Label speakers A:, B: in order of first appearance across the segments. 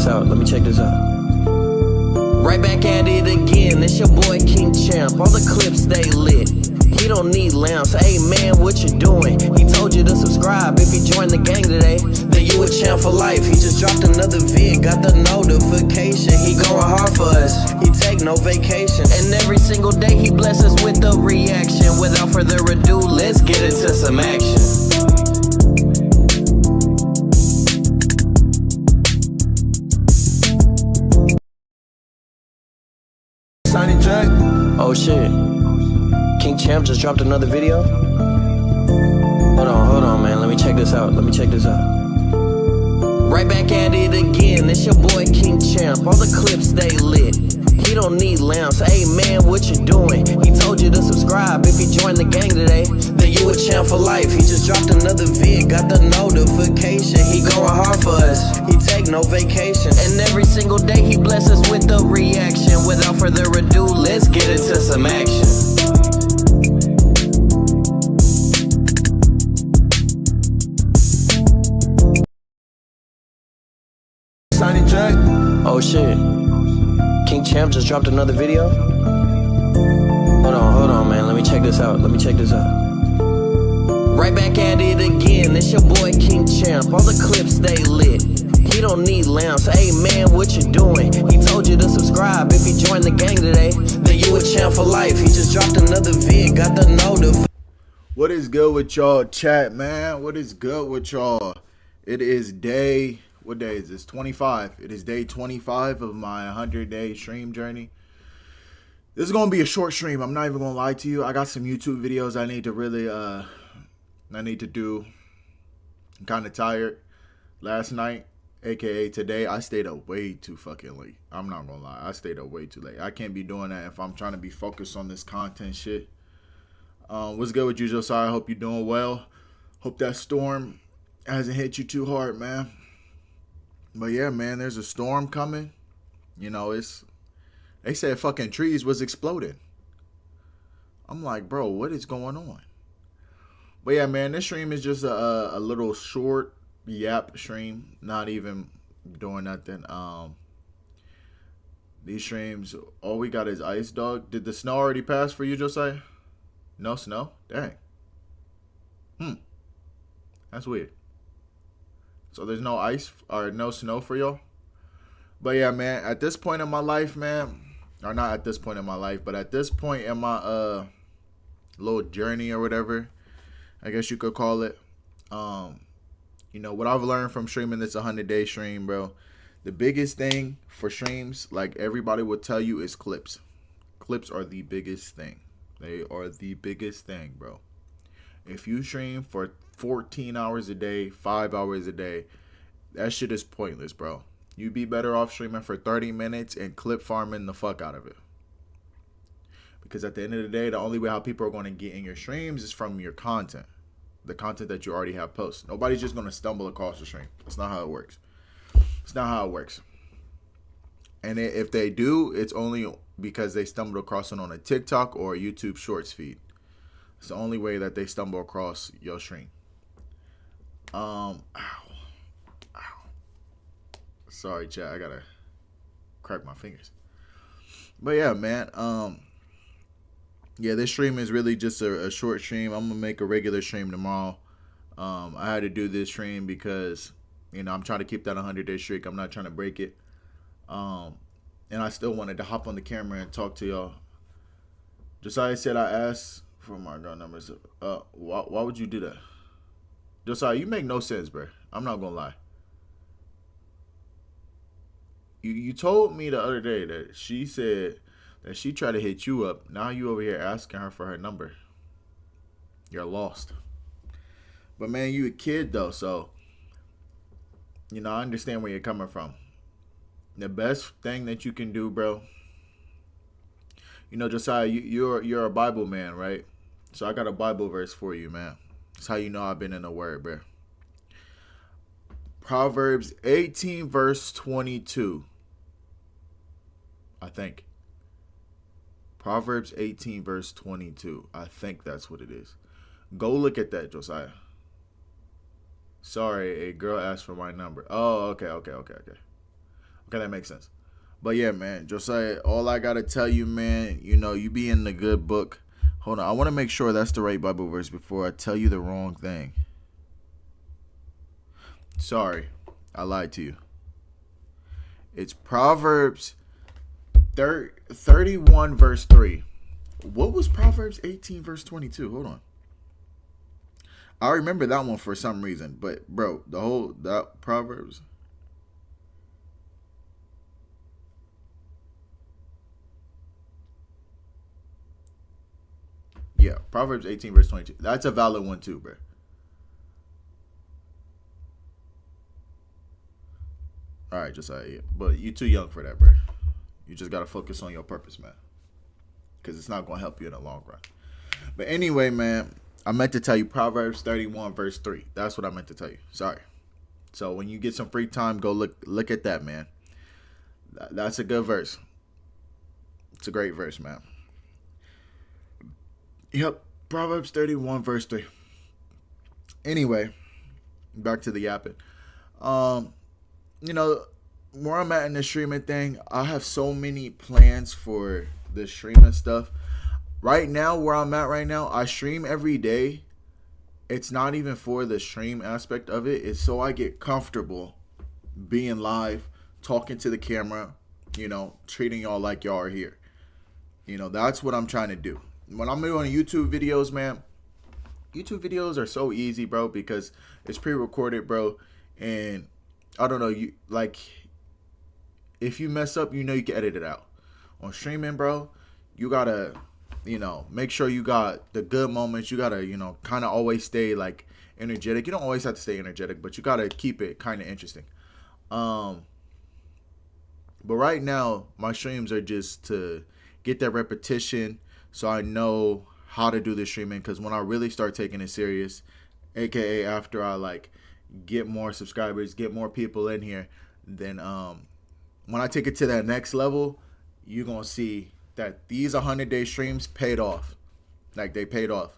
A: this out. Let me check this out. Right back at it again. It's your boy Kingchamp. All the clips they lit. He don't need lamps. Hey man, what you doing? He told you to subscribe if you joined the gang today. Then you a champ for life. He just dropped another vid, got the notification. He going hard for us. He take no vacation, and every single day he bless us with a reaction. Without further ado, let's get into some action. Oh shit, Kingchamp just dropped another video? Hold on, man, let me check this out. Right back at it again, it's your boy Kingchamp. All the clips they lit. He don't need lamps. Hey man, what you doing? He told you to subscribe if you joined the gang today. Then you a champ for life. He just dropped another vid, got the notification. He going hard for us. He take no vacation, and every single day he bless us with a reaction. Without further ado, let's get into some action. Oh shit, Kingchamp just dropped another video? Hold on, man, let me check this out. Right back at it again, it's your boy Kingchamp. All the clips they lit. He don't need lamps. Hey man, what you doing? He told you to subscribe if you joined the gang today. Then you a champ for life. He just dropped another vid, got the notification.
B: What is good with y'all, chat, man? What is good with y'all? It is day... What day is this? 25. It is day 25 of my 100-day stream journey. This is going to be a short stream. I'm not even going to lie to you. I got some YouTube videos I need to really, do. I'm kind of tired. Last night, aka today, I stayed up way too fucking late. I'm not going to lie. I stayed up way too late. I can't be doing that if I'm trying to be focused on this content shit. What's good with you, Josiah? I hope you're doing well. Hope that storm hasn't hit you too hard, man. But yeah, man, there's a storm coming. You know, they said fucking trees was exploding. I'm like, bro, what is going on? But yeah, man, this stream is just a little short yap stream. Not even doing nothing. These streams, all we got is ice, dog. Did the snow already pass for you, Josiah? No snow? Dang. That's weird. So there's no ice or no snow for y'all. But yeah, man, at this point in my life, man, or not at this point in my life, but at this point in my little journey or whatever, I guess you could call it. You know, what I've learned from streaming this 100-day stream, bro, the biggest thing for streams, like everybody would tell you, is clips. Clips are the biggest thing. They are the biggest thing, bro. If you stream for 14 hours a day, 5 hours a day, that shit is pointless, bro. You'd be better off streaming for 30 minutes and clip farming the fuck out of it. Because at the end of the day, the only way how people are going to get in your streams is from your content. The content that you already have posted. Nobody's just going to stumble across the stream. That's not how it works. It's not how it works. And if they do, it's only because they stumbled across it on a TikTok or a YouTube Shorts feed. It's the only way that they stumble across your stream. Ow. Sorry, chat. I gotta crack my fingers. But yeah, man. Yeah, this stream is really just a short stream. I'm gonna make a regular stream tomorrow. I had to do this stream because, you know, I'm trying to keep that 100-day streak. I'm not trying to break it. And I still wanted to hop on the camera and talk to y'all. Josiah said I asked for my girl numbers. Why would you do that? Josiah, you make no sense, bro. I'm not gonna lie. You told me the other day that she said that she tried to hit you up. Now you over here asking her for her number. You're lost. But man, you a kid though, so you know I understand where you're coming from. The best thing that you can do, bro. You know, Josiah, you're a Bible man, right? So I got a Bible verse for you, man. That's how you know I've been in the Word, bro. Proverbs 18, verse 22. I think. Proverbs 18, verse 22. I think that's what it is. Go look at that, Josiah. Sorry, a girl asked for my number. Oh, okay. Okay, that makes sense. But yeah, man, Josiah, all I gotta tell you, man, you know, you be in the good book. Hold on, I want to make sure that's the right Bible verse before I tell you the wrong thing. Sorry, I lied to you. It's Proverbs 31 verse 3. What was Proverbs 18 verse 22? Hold on. I remember that one for some reason, but bro, that Proverbs. Yeah, Proverbs 18 verse 22. That's a valid one too, bro. All right, Josiah, yeah. But you too young for that, bro. You just gotta focus on your purpose, man, because it's not gonna help you in the long run. But anyway, man, I meant to tell you Proverbs 31 verse 3. That's what I meant to tell you. Sorry. So when you get some free time, go look at that, man. That's a good verse. It's a great verse, man. Yep, Proverbs 31 verse 3. Anyway, back to the yapping. You know, where I'm at in the streaming thing, I have so many plans for the streaming stuff. Right now, where I'm at right now, I stream every day. It's not even for the stream aspect of it. It's so I get comfortable being live, talking to the camera, you know, treating y'all like y'all are here. You know, that's what I'm trying to do. When I'm doing YouTube videos, man, YouTube videos are so easy, bro, because it's pre-recorded, bro. And I don't know, you like, if you mess up, you know you can edit it out. On streaming, bro, you gotta, you know, make sure you got the good moments. You gotta, you know, kind of always stay like energetic. You don't always have to stay energetic, but you gotta keep it kind of interesting. But right now, my streams are just to get that repetition, so I know how to do the streaming. Because when I really start taking it serious, aka after I like get more subscribers, get more people in here, then when I take it to that next level, you're gonna see that these 100-day streams paid off. Like, they paid off.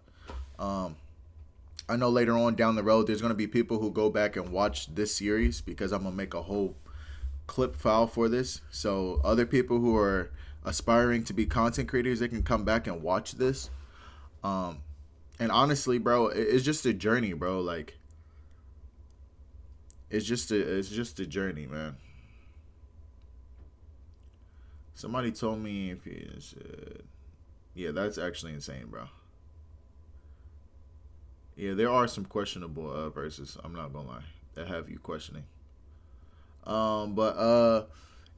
B: I know later on down the road, there's gonna be people who go back and watch this series, because I'm gonna make a whole clip file for this. So other people who are aspiring to be content creators, they can come back and watch this. And honestly, bro, it's just a journey, bro. Like, it's just a journey, man. Somebody told me if he said, yeah, that's actually insane, bro. Yeah, there are some questionable verses, I'm not gonna lie, that have you questioning.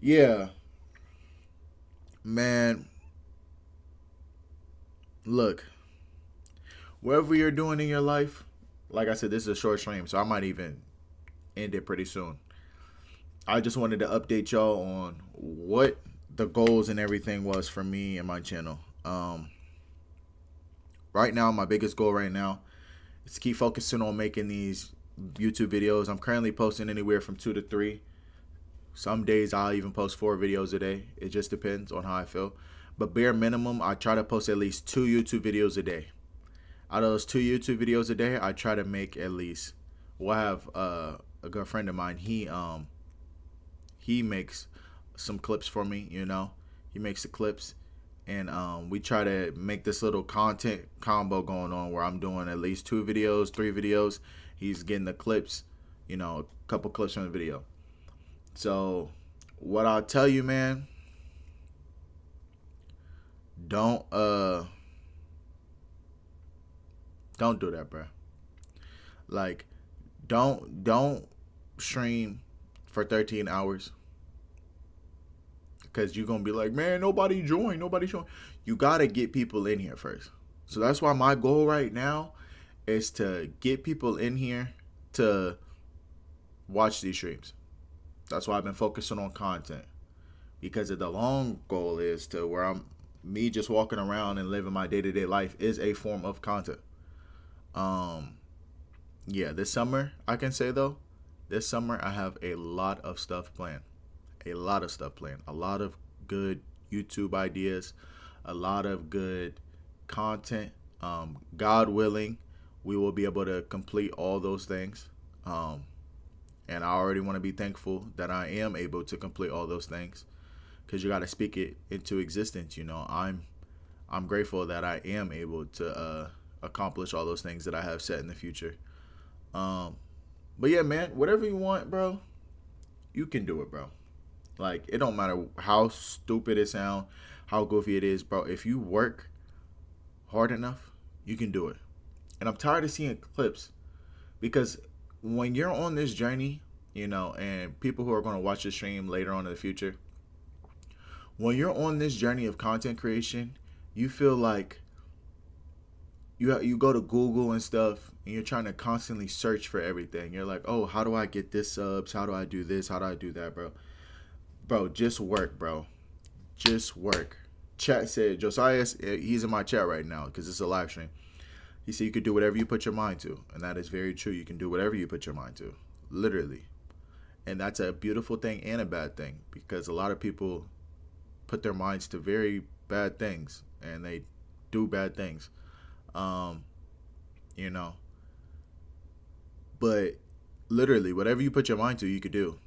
B: Yeah, man, look, whatever you're doing in your life, like I said, this is a short stream, so I might even end it pretty soon. I just wanted to update y'all on what the goals and everything was for me and my channel. Right now, my biggest goal right now is to keep focusing on making these YouTube videos. I'm currently posting anywhere from 2 to 3. Some days I'll even post 4 videos a day. It just depends on how I feel. But bare minimum, I try to post at least 2 YouTube videos a day. Out of those 2 YouTube videos a day, I try to make at least, well, I have a good friend of mine. He makes some clips for me, you know. He makes the clips, and we try to make this little content combo going on where I'm doing at least 2 videos, 3 videos. He's getting the clips, you know, a couple clips from the video. So what I'll tell you, man, don't do that, bro. Like, don't stream for 13 hours. Because you're going to be like, man, nobody joined. You got to get people in here first. So that's why my goal right now is to get people in here to watch these streams. That's why I've been focusing on content. Because the long goal is to where me just walking around and living my day-to-day life is a form of content. Yeah, this summer, I can say though, this summer I have a lot of stuff planned. A lot of good YouTube ideas, a lot of good content. God willing, we will be able to complete all those things. And I already want to be thankful that I am able to complete all those things, because you got to speak it into existence. You know, I'm grateful that I am able to accomplish all those things that I have set in the future. But yeah, man, whatever you want, bro, you can do it, bro. Like, it don't matter how stupid it sounds, how goofy it is, bro. If you work hard enough, you can do it. And I'm tired of seeing clips, because when you're on this journey, you know, and people who are going to watch the stream later on in the future, when you're on this journey of content creation, you feel like you go to Google and stuff, and you're trying to constantly search for everything. You're like, oh, how do I get this subs? How do I do this? How do I do that, bro? Bro, just work, bro. Just work. Chat said, Josiah, he's in my chat right now because it's a live stream. He said you could do whatever you put your mind to. And that is very true. You can do whatever you put your mind to. Literally. And that's a beautiful thing and a bad thing, because a lot of people put their minds to very bad things, and they do bad things. You know, but literally whatever you put your mind to, you could do.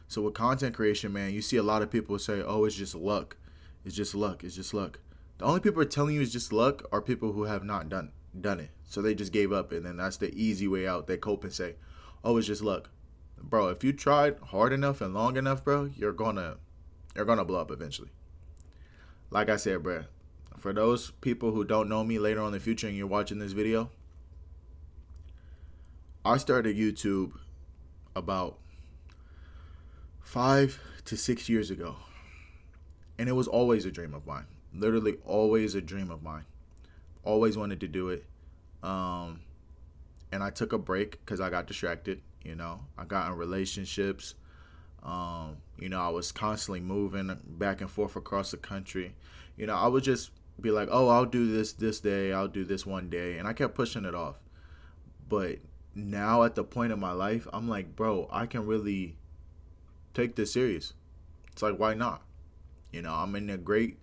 B: So with content creation, man, you see a lot of people say, oh, it's just luck. It's just luck. It's just luck. The only people are telling you it's just luck are people who have not done it. So they just gave up, and then that's the easy way out. They cope and say, oh, it's just luck. Bro, if you tried hard enough and long enough, bro, you're gonna blow up eventually. Like I said, bro, for those people who don't know me later on in the future and you're watching this video, I started YouTube about 5 to 6 years ago. And it was always a dream of mine. Literally always a dream of mine. Always wanted to do it. And I took a break because I got distracted. You know, I got in relationships. You know, I was constantly moving back and forth across the country. You know, I would just be like, oh, I'll do this day. I'll do this one day. And I kept pushing it off. But now at the point in my life, I'm like, bro, I can really take this serious. It's like, why not? You know, I'm in a great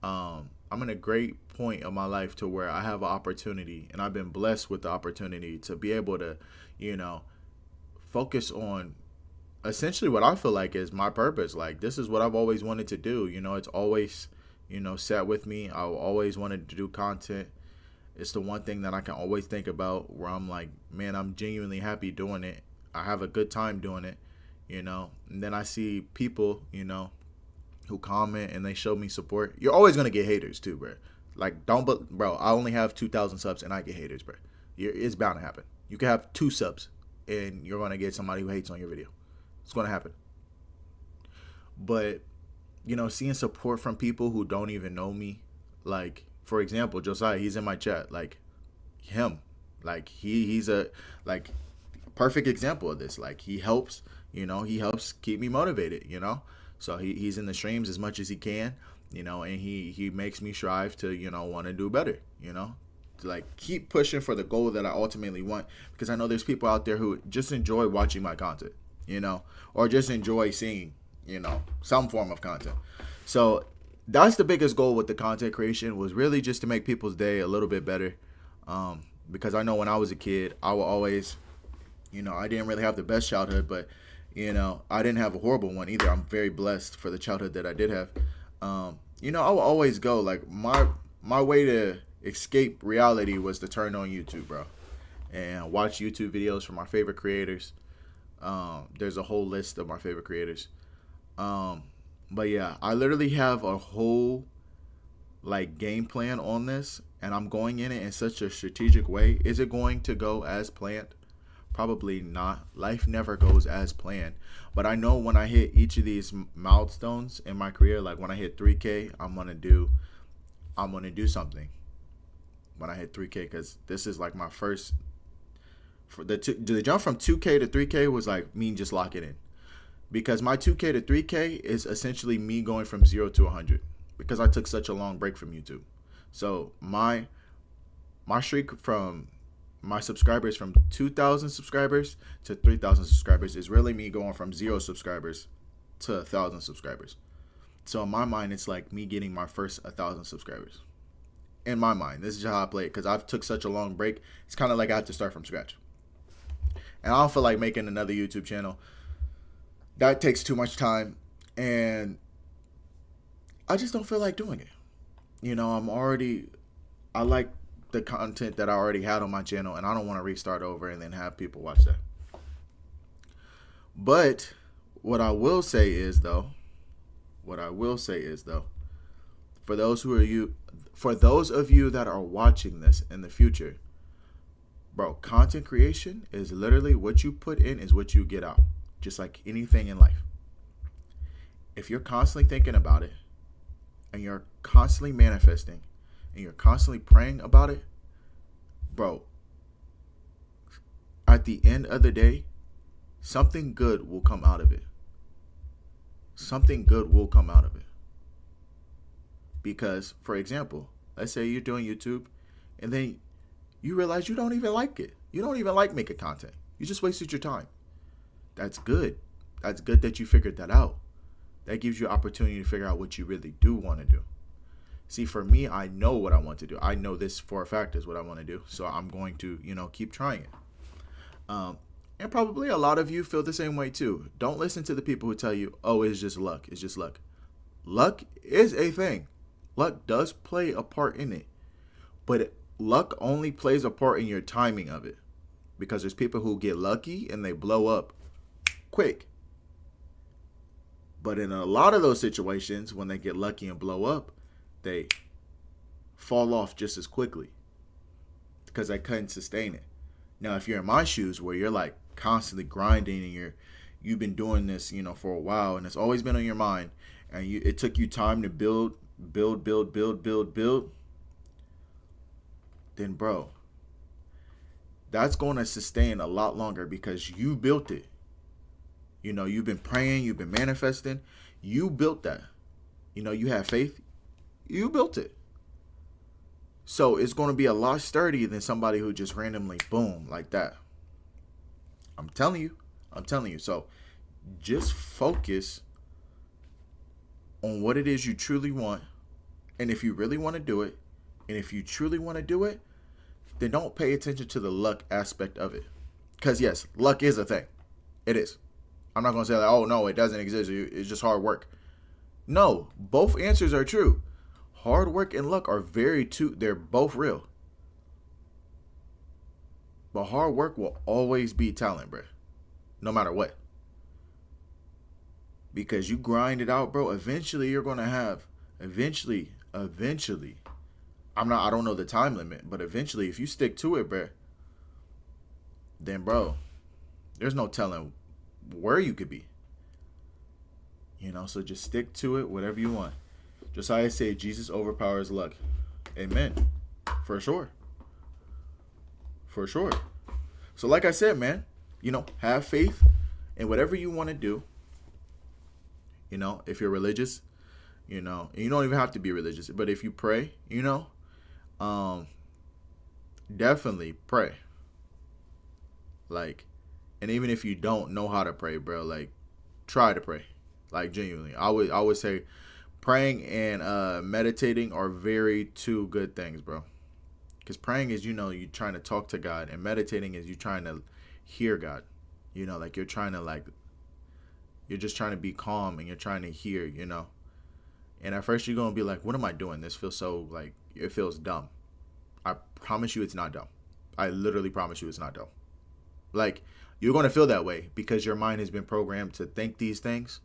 B: point of my life to where I have an opportunity, and I've been blessed with the opportunity to be able to, you know, focus on essentially what I feel like is my purpose. Like, this is what I've always wanted to do. You know, it's always, you know, sat with me. I always wanted to do content. It's the one thing that I can always think about where I'm like, man, I'm genuinely happy doing it. I have a good time doing it, you know. And then I see people, you know, who comment and they show me support. You're always going to get haters too, bro. Like, bro, I only have 2,000 subs and I get haters, bro. It's bound to happen. You can have 2 subs and you're going to get somebody who hates on your video. It's going to happen. But, you know, seeing support from people who don't even know me, like, for example, Josiah, he's in my chat. Like, him, like, he's a, like, perfect example of this. Like, he helps, you know, he helps keep me motivated, you know. So he's in the streams as much as he can, you know, and he makes me strive to, you know, want to do better, you know, to like keep pushing for the goal that I ultimately want, because I know there's people out there who just enjoy watching my content, you know, or just enjoy seeing, you know, some form of content. So that's the biggest goal with the content creation, was really just to make people's day a little bit better. Because I know when I was a kid, I will always, you know, I didn't really have the best childhood, but you know, I didn't have a horrible one either. I'm very blessed for the childhood that I did have. You know, I will always go, like, my way to escape reality was to turn on YouTube, bro, and watch YouTube videos from my favorite creators. There's a whole list of my favorite creators. But yeah, I literally have a whole, like, game plan on this, and I'm going in it in such a strategic way. Is it going to go as planned? Probably not. Life never goes as planned. But I know when I hit each of these milestones in my career, like when I hit 3K, I'm gonna do something. When I hit 3K, because this is like my first. For the jump from 2K to 3K was like me just locking in, because my 2K to 3K is essentially me going from 0 to 100, because I took such a long break from YouTube. So my streak from my subscribers from 2,000 subscribers to 3,000 subscribers is really me going from 0 subscribers to 1,000 subscribers. So in my mind, it's like me getting my first 1,000 subscribers. In my mind, this is how I play it, because I've took such a long break. It's kind of like I have to start from scratch. And I don't feel like making another YouTube channel. That takes too much time. And I just don't feel like doing it. You know, I like the content that I already had on my channel, and I don't want to restart over and then have people watch that. But what I will say is though, for those of you that are watching this in the future, bro, content creation is literally what you put in is what you get out. Just like anything in life. If you're constantly thinking about it, and you're constantly manifesting, and you're constantly praying about it, bro, at the end of the day, something good will come out of it. Something good will come out of it. Because, for example, let's say you're doing YouTube, and then you realize you don't even like it. You don't even like making content. You just wasted your time. That's good. That's good that you figured that out. That gives you opportunity to figure out what you really do want to do. See, for me, I know what I want to do. I know this for a fact is what I want to do. So I'm going to, keep trying it. And probably a lot of you feel the same way too. Don't listen to the people who tell you, oh, it's just luck. It's just luck. Luck is a thing. Luck does play a part in it. But luck only plays a part in your timing of it. Because there's people who get lucky and they blow up quick. But in a lot of those situations, when they get lucky and blow up, they fall off just as quickly because they couldn't sustain it. Now, if you're in my shoes where you're like constantly grinding and you've been doing this, for a while, and it's always been on your mind, and it took you time to build, then bro, that's going to sustain a lot longer because you built it. You've been praying, you've been manifesting, you built that. You have faith, you built it. So it's going to be a lot sturdier than somebody who just randomly boom like that. I'm telling you. So just focus on what it is you truly want. And if you really want to do it, then don't pay attention to the luck aspect of it. Because yes, luck is a thing. It is. I'm not going to say like, oh no, it doesn't exist. It's just hard work. No, both answers are true. Hard work and luck are they're both real. But hard work will always beat talent, bro. No matter what. Because you grind it out, bro. Eventually you're going to have, eventually. I don't know the time limit, but eventually if you stick to it, bro, then bro, there's no telling where you could be. So just stick to it, whatever you want. Josiah said, Jesus overpowers luck. Amen. For sure. So like I said, man, have faith in whatever you want to do. If you're religious, and you don't even have to be religious, but if you pray, definitely pray. And even if you don't know how to pray, bro, try to pray. Genuinely. I would say praying and meditating are two good things, bro. Because praying is, you're trying to talk to God, and meditating is you trying to hear God. You're trying to you're just trying to be calm and you're trying to hear, And at first you're going to be like, what am I doing? This feels so it feels dumb. I promise you it's not dumb. I literally promise you it's not dumb. You're going to feel that way because your mind has been programmed to think these things.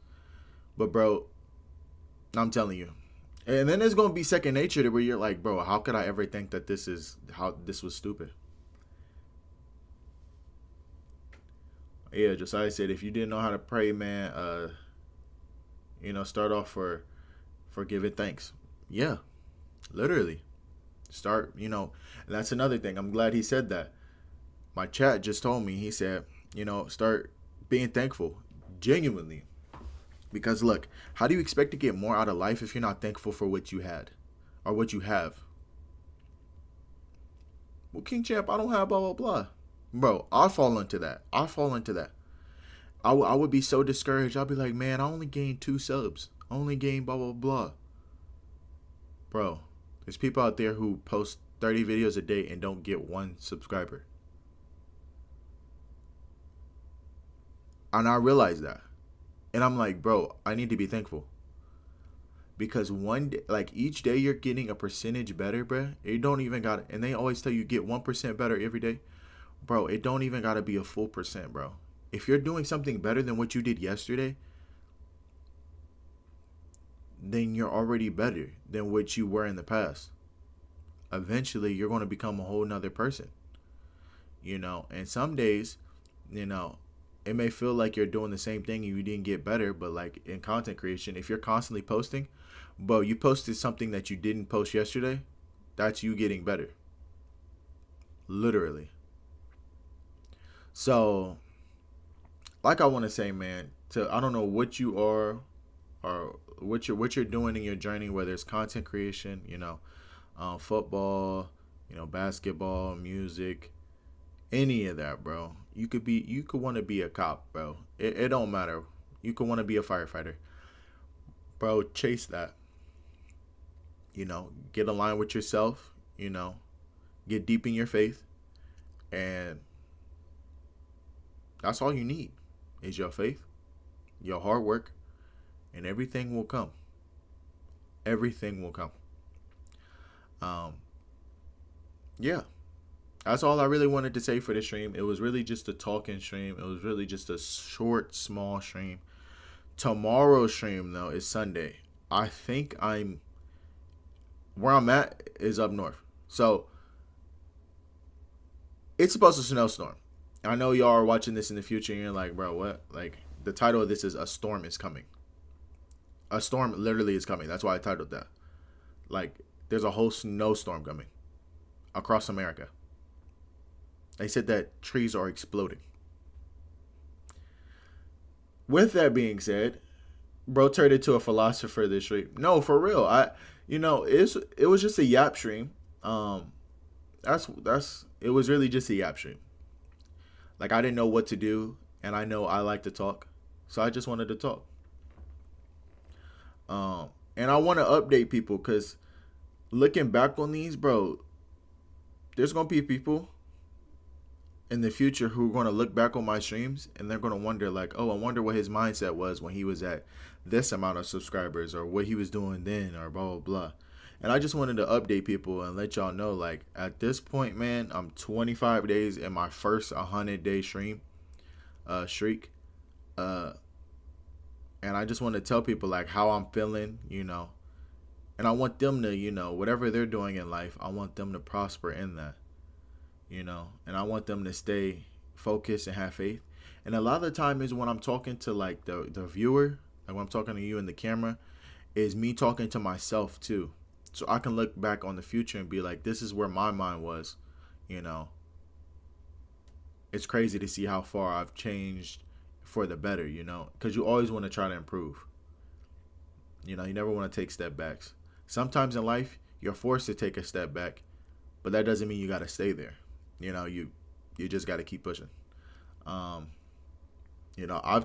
B: But bro, I'm telling you. And then there's going to be second nature to where you're like, bro, how could I ever think that this was stupid? Yeah, Josiah said, if you didn't know how to pray, man, start off for giving thanks. Yeah, literally. Start, and that's another thing. I'm glad he said that. My chat just told me, he said, start being thankful, genuinely. Because look, how do you expect to get more out of life if you're not thankful for what you had or what you have? Well, Kingchamp, I don't have blah, blah, blah. Bro, I'll fall into that. I would be so discouraged. I'll be like, man, I only gained 2 subs. I only gained blah, blah, blah. Bro, there's people out there who post 30 videos a day and don't get 1 subscriber. And I realized that. And I'm like, bro, I need to be thankful. Because one day, like each day you're getting a percentage better, bro. It don't even got, and they always tell you get 1% better every day. Bro, it don't even gotta be a full percent, bro. If you're doing something better than what you did yesterday, then you're already better than what you were in the past. Eventually you're gonna become a whole nother person. And some days, you know, it may feel like you're doing the same thing and you didn't get better, but like in content creation, if you're constantly posting, but you posted something that you didn't post yesterday, that's you getting better. Literally. So, like I want to say, man, to I don't know what you are or what you're doing in your journey, whether it's content creation, football, basketball, music, any of that, bro. You could want to be a cop, bro. It don't matter. You could want to be a firefighter, bro. Chase that. Get aligned with yourself. Get deep in your faith, and that's all you need is your faith, your hard work, and everything will come. Everything will come. Yeah. That's all I really wanted to say for the stream. It was really just a talking stream. It was really just a short, small stream. Tomorrow's stream, though, is Sunday. I think where I'm at is up north. So, it's supposed to snowstorm. I know y'all are watching this in the future and you're like, bro, what? Like, the title of this is A Storm is Coming. A storm literally is coming. That's why I titled that. Like, there's a whole snowstorm coming across America. They said that trees are exploding. With that being said, bro turned into a philosopher this week. No, for real. It was just a yap stream. It was really just a yap stream. Like, I didn't know what to do, and I know I like to talk, so I just wanted to talk. And I want to update people because looking back on these, bro, there's gonna be people in the future who are going to look back on my streams and they're going to wonder like, oh, I wonder what his mindset was when he was at this amount of subscribers or what he was doing then or blah, blah, blah. And I just wanted to update people and let y'all know, like, at this point, man, I'm 25 days in my first 100-day streak. And I just want to tell people, like, how I'm feeling, And I want them to, whatever they're doing in life, I want them to prosper in that. And I want them to stay focused and have faith. And a lot of the time is when I'm talking to like the viewer, like when I'm talking to you in the camera, is me talking to myself too. So I can look back on the future and be like, this is where my mind was, It's crazy to see how far I've changed for the better, because you always want to try to improve. You never want to take step backs. Sometimes in life, you're forced to take a step back, but that doesn't mean you got to stay there. You just got to keep pushing. I've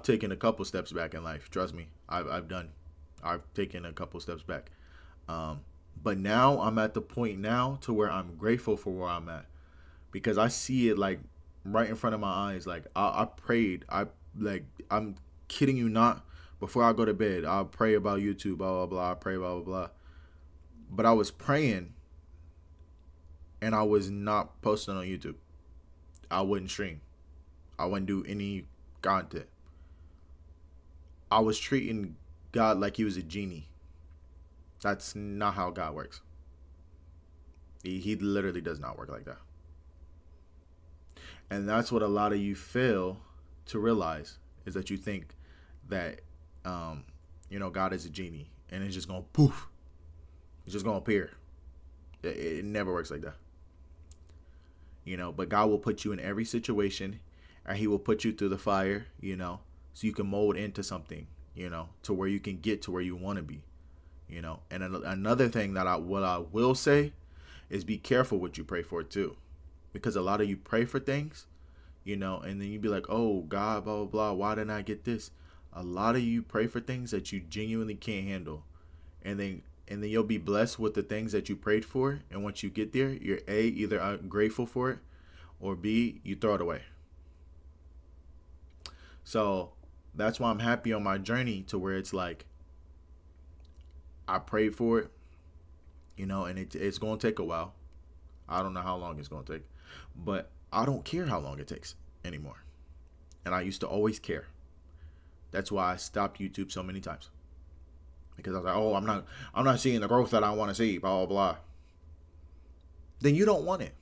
B: taken a couple steps back in life. Trust me, I've taken a couple steps back. But now I'm at the point now to where I'm grateful for where I'm at because I see it like right in front of my eyes. Like I prayed. I'm kidding you not. Before I go to bed, I'll pray about YouTube, blah, blah, blah. I pray, blah, blah, blah. But I was praying and I was not posting on YouTube. I wouldn't stream. I wouldn't do any content. I was treating God like he was a genie. That's not how God works. He literally does not work like that. And that's what a lot of you fail to realize is that you think that, God is a genie and it's just going to poof. It's just going to appear. It never works like that. But God will put you in every situation and he will put you through the fire, so you can mold into something, to where you can get to where you want to be, And another thing that I will say is be careful what you pray for too, because a lot of you pray for things, and then you be like, oh God, blah, blah, blah. Why didn't I get this? A lot of you pray for things that you genuinely can't handle. And then you'll be blessed with the things that you prayed for. And once you get there, you're either grateful for it or B, you throw it away. So that's why I'm happy on my journey to where it's like I prayed for it, and it's going to take a while. I don't know how long it's going to take, but I don't care how long it takes anymore. And I used to always care. That's why I stopped YouTube so many times. Because I was like, oh, I'm not seeing the growth that I want to see, blah, blah, blah. Then you don't want it.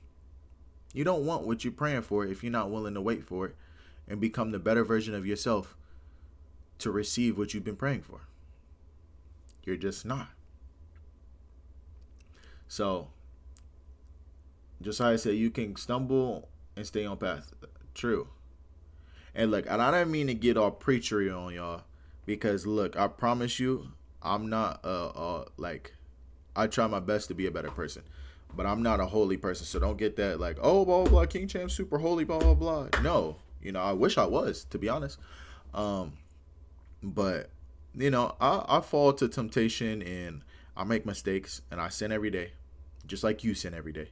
B: You don't want what you're praying for if you're not willing to wait for it and become the better version of yourself to receive what you've been praying for. You're just not. So, just how I said, you can stumble and stay on path. True. And look, and I don't mean to get all preachery on y'all, because look, I promise you, I'm not like, I try my best to be a better person, but I'm not a holy person. So don't get that like, oh, blah, blah, blah, Kingchamp super holy, blah, blah, blah. No, I wish I was, to be honest. But I fall to temptation and I make mistakes and I sin every day, just like you sin every day.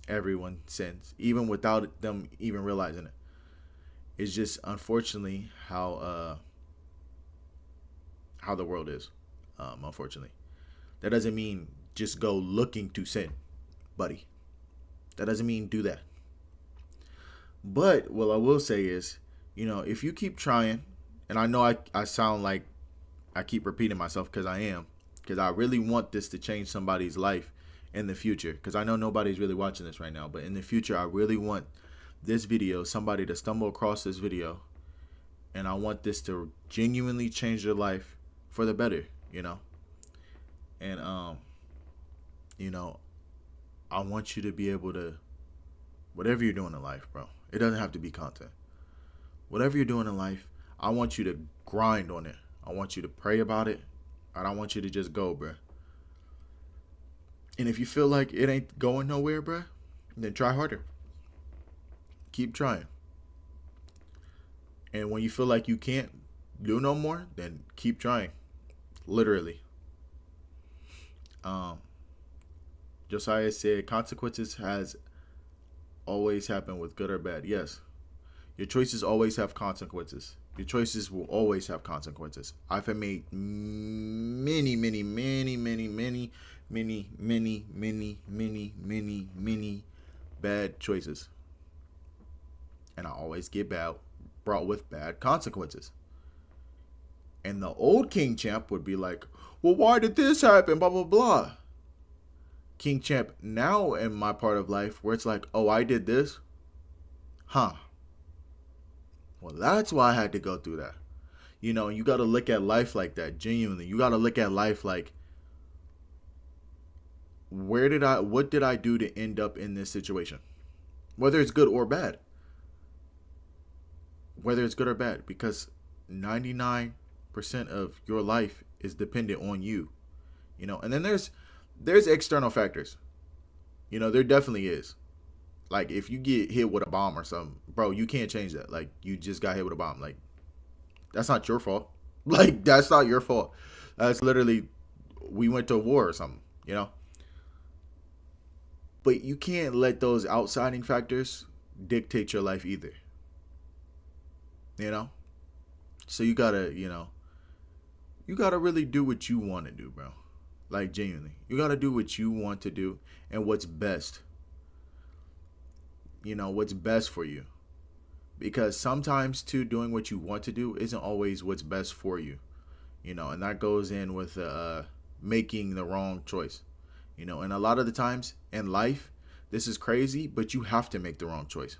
B: Everyone sins, even without them even realizing it. It's just unfortunately how the world is. Unfortunately, that doesn't mean just go looking to sin, buddy. That doesn't mean do that. But what I will say is, if you keep trying, and I know I sound like I keep repeating myself because I am, because I really want this to change somebody's life in the future, because I know nobody's really watching this right now, but in the future I really want this video, somebody to stumble across this video, and I want this to genuinely change their life for the better, and I want you to be able to, whatever you're doing in life, bro, it doesn't have to be content. Whatever you're doing in life, I want you to grind on it. I want you to pray about it. I don't want you to just go, bro. And if you feel like it ain't going nowhere, bro, then try harder. Keep trying. And when you feel like you can't do no more, then keep trying. Literally. Josiah said, consequences has always happened with good or bad. Yes. Your choices always have consequences. Your choices will always have consequences. I've made many, many, many, many, many, many, many, many, many, many, many bad choices. And I always get brought with bad consequences. And the old Kingchamp would be like, well, why did this happen? Blah, blah, blah. Kingchamp now in my part of life where it's like, oh, I did this? Huh. Well, that's why I had to go through that. You got to look at life like that, genuinely. You got to look at life like, what did I do to end up in this situation? Whether it's good or bad. Whether it's good or bad. Because 99% of your life is dependent on you. And then there's external factors. There definitely is. Like, if you get hit with a bomb or something, bro, you can't change that. Like, you just got hit with a bomb. Like, that's not your fault. Like, that's not your fault. That's literally, we went to war or something, But you can't let those outsiding factors dictate your life either. So you gotta, you gotta really do what you want to do, bro. Like, genuinely. You gotta do what you want to do and what's best. What's best for you. Because sometimes, too, doing what you want to do isn't always what's best for you. And that goes in with making the wrong choice. And a lot of the times in life, this is crazy, but you have to make the wrong choice.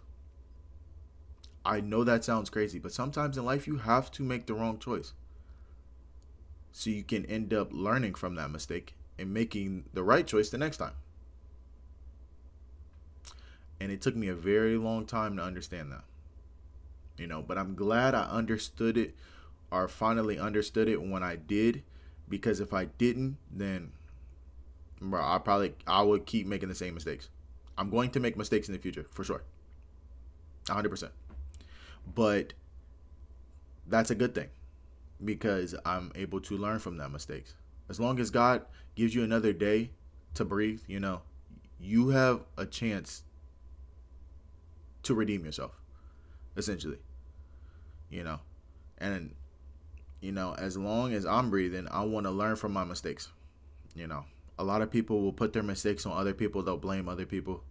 B: I know that sounds crazy, but sometimes in life you have to make the wrong choice. So you can end up learning from that mistake and making the right choice the next time. And it took me a very long time to understand that. But I'm glad I understood it, or finally understood it when I did. Because if I didn't, then bro, I would keep making the same mistakes. I'm going to make mistakes in the future, for sure. 100%. But that's a good thing, because I'm able to learn from that mistakes. As long as God gives you another day to breathe, you have a chance to redeem yourself, essentially. you know. And, you know, as long as I'm breathing, I want to learn from my mistakes. You know, a lot of people will put their mistakes on other people. They'll blame other people.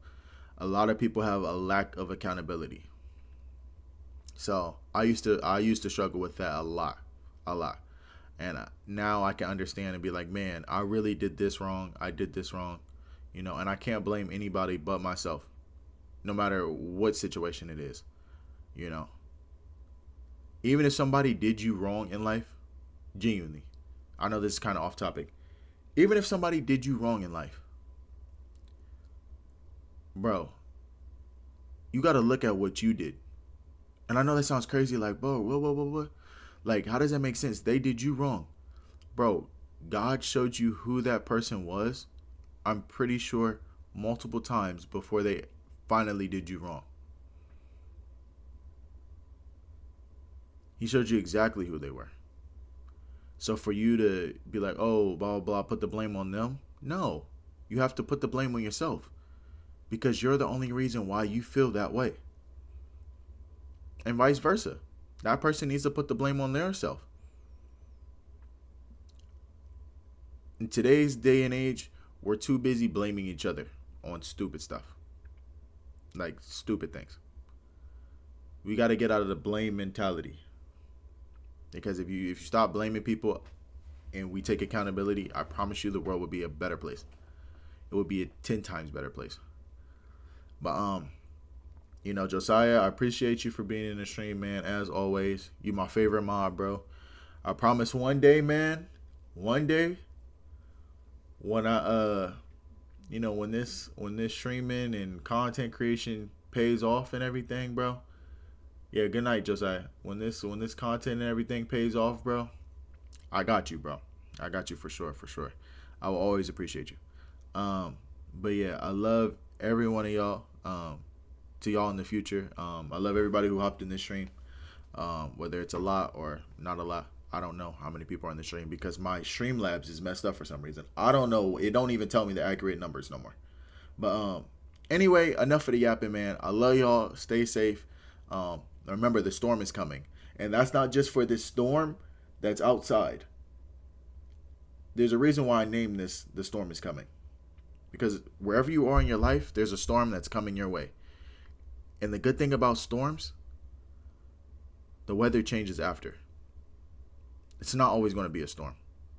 B: A lot of people have a lack of accountability. So I used to struggle with that a lot. And now I can understand and be like, man, I really did this wrong. I did this wrong, you know, and I can't blame anybody but myself, no matter what situation it is, you know. Even if somebody did you wrong in life, genuinely, I know this is kind of off topic. Even if somebody did you wrong in life, bro, you got to look at what you did. And I know that sounds crazy, like, bro, what? Like, how does that make sense? They did you wrong. Bro, God showed you who that person was, I'm pretty sure, multiple times before they finally did you wrong. He showed you exactly who they were. So for you to be like, oh, blah, blah, blah, put the blame on them. No, you have to put the blame on yourself, because you're the only reason why you feel that way. And vice versa. That person needs to put the blame on their self. In today's day and age, we're too busy blaming each other on stupid stuff. Like stupid things. We got to get out of the blame mentality. Because if you stop blaming people and we take accountability, I promise you the world would be a better place. It would be a 10 times better place. But you know, Josiah, I appreciate you for being in the stream, man. As always, you my favorite mob, bro. I promise one day, man, when I you know, when this streaming and content creation pays off and everything, bro. Yeah, good night, Josiah. When this content and everything pays off, bro, I got you, bro. I got you for sure. I will always appreciate you. But yeah, I love every one of y'all. To y'all in the future. I love everybody who hopped in this stream. Whether it's a lot or not a lot. I don't know how many people are in the stream because my Streamlabs is messed up for some reason. I don't know. It don't even tell me the accurate numbers no more. But anyway, enough of the yapping, man. I love y'all. Stay safe. Remember, the storm is coming. And that's not just for this storm that's outside. There's a reason why I named this The Storm is Coming. Because wherever you are in your life, there's a storm that's coming your way. And the good thing about storms, the weather changes after. It's not always going to be a storm.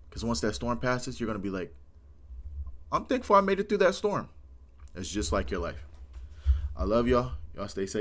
B: Because once that storm passes, you're going to be like, I'm thankful I made it through that storm. It's just like your life. I love y'all. Y'all stay safe.